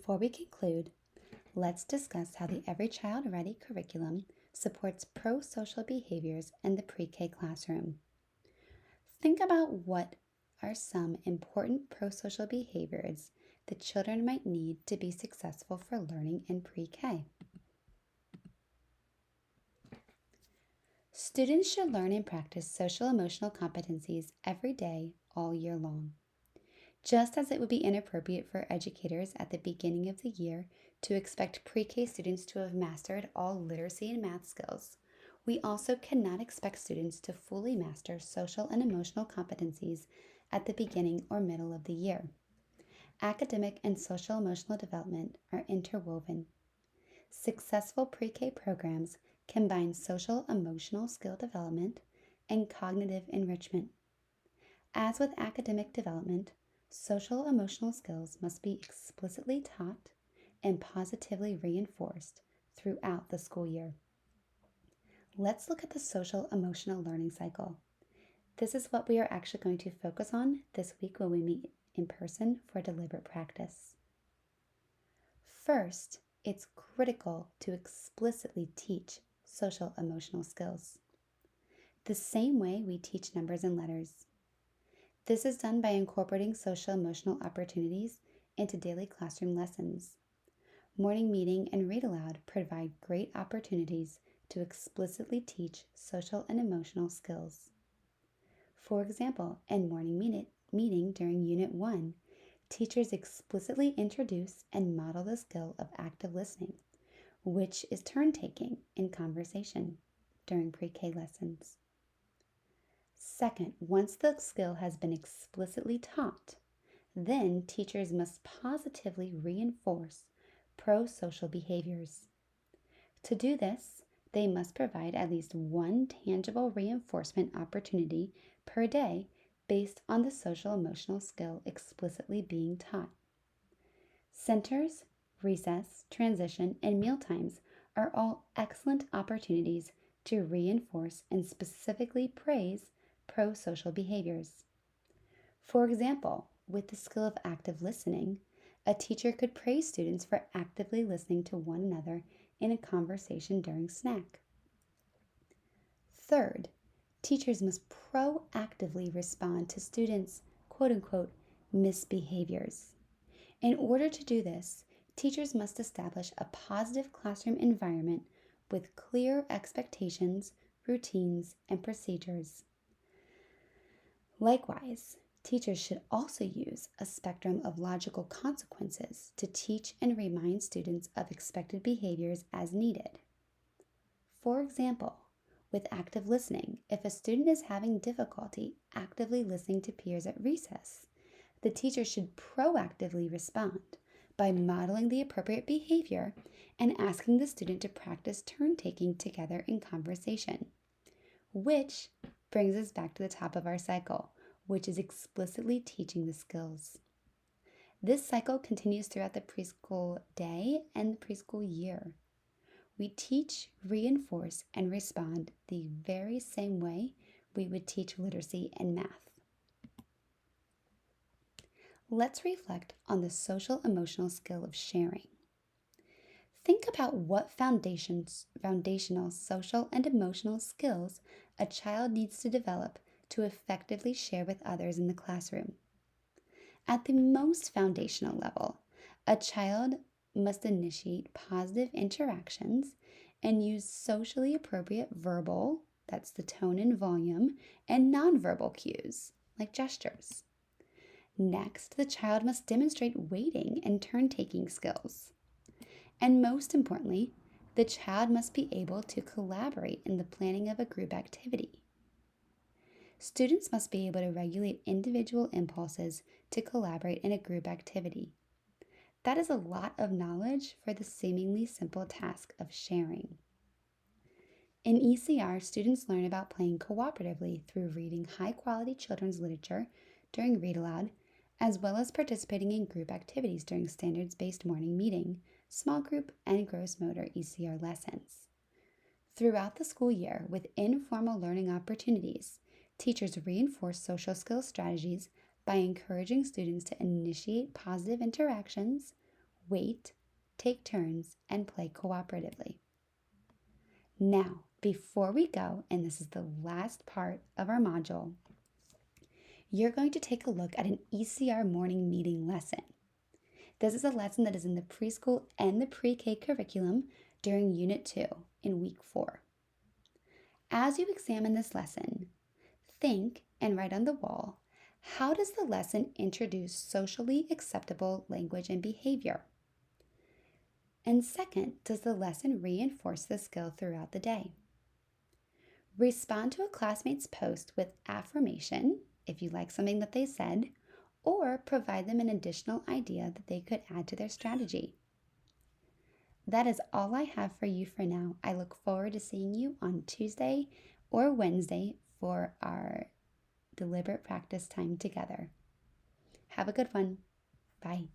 Before we conclude, let's discuss how the Every Child Ready curriculum supports pro-social behaviors in the pre-K classroom. Think about what are some important pro-social behaviors that children might need to be successful for learning in pre-K. Students should learn and practice social-emotional competencies every day, all year long. Just as it would be inappropriate for educators at the beginning of the year to expect pre-K students to have mastered all literacy and math skills, we also cannot expect students to fully master social and emotional competencies at the beginning or middle of the year. Academic and social-emotional development are interwoven. Successful pre-K programs combine social-emotional skill development and cognitive enrichment. As with academic development, social-emotional skills must be explicitly taught and positively reinforced throughout the school year. Let's look at the social-emotional learning cycle. This is what we are actually going to focus on this week when we meet in person for deliberate practice. First, it's critical to explicitly teach social-emotional skills, the same way we teach numbers and letters. This is done by incorporating social-emotional opportunities into daily classroom lessons. Morning meeting and read aloud provide great opportunities to explicitly teach social and emotional skills. For example, in morning meeting during Unit 1, teachers explicitly introduce and model the skill of active listening, which is turn-taking in conversation during pre-K lessons. Second, once the skill has been explicitly taught, then teachers must positively reinforce pro-social behaviors. To do this, they must provide at least one tangible reinforcement opportunity per day based on the social-emotional skill explicitly being taught. Centers, recess, transition, and mealtimes are all excellent opportunities to reinforce and specifically praise pro-social behaviors. For example, with the skill of active listening, a teacher could praise students for actively listening to one another in a conversation during snack. Third, teachers must proactively respond to students' quote-unquote misbehaviors. In order to do this, teachers must establish a positive classroom environment with clear expectations, routines, and procedures. Likewise, teachers should also use a spectrum of logical consequences to teach and remind students of expected behaviors as needed. For example, with active listening, if a student is having difficulty actively listening to peers at recess, the teacher should proactively respond by modeling the appropriate behavior and asking the student to practice turn-taking together in conversation, which brings us back to the top of our cycle, which is explicitly teaching the skills. This cycle continues throughout the preschool day and the preschool year. We teach, reinforce, and respond the very same way we would teach literacy and math. Let's reflect on the social-emotional skill of sharing. Think about what foundational social and emotional skills a child needs to develop to effectively share with others in the classroom. At the most foundational level, a child must initiate positive interactions and use socially appropriate verbal, that's the tone and volume, and nonverbal cues, like gestures. Next, the child must demonstrate waiting and turn-taking skills. And most importantly, the child must be able to collaborate in the planning of a group activity. Students must be able to regulate individual impulses to collaborate in a group activity. That is a lot of knowledge for the seemingly simple task of sharing. In ECR, students learn about playing cooperatively through reading high-quality children's literature during read aloud, as well as participating in group activities during standards-based morning meeting, small group, and gross motor ECR lessons. Throughout the school year, with informal learning opportunities, teachers reinforce social skills strategies by encouraging students to initiate positive interactions, wait, take turns, and play cooperatively. Now, before we go, and this is the last part of our module, you're going to take a look at an ECR morning meeting lesson. This is a lesson that is in the preschool and the pre-K curriculum during Unit 2 in Week 4. As you examine this lesson, think and write on the wall, how does the lesson introduce socially acceptable language and behavior? And second, does the lesson reinforce the skill throughout the day? Respond to a classmate's post with affirmation, if you like something that they said, or provide them an additional idea that they could add to their strategy. That is all I have for you for now. I look forward to seeing you on Tuesday or Wednesday for our deliberate practice time together. Have a good one. Bye.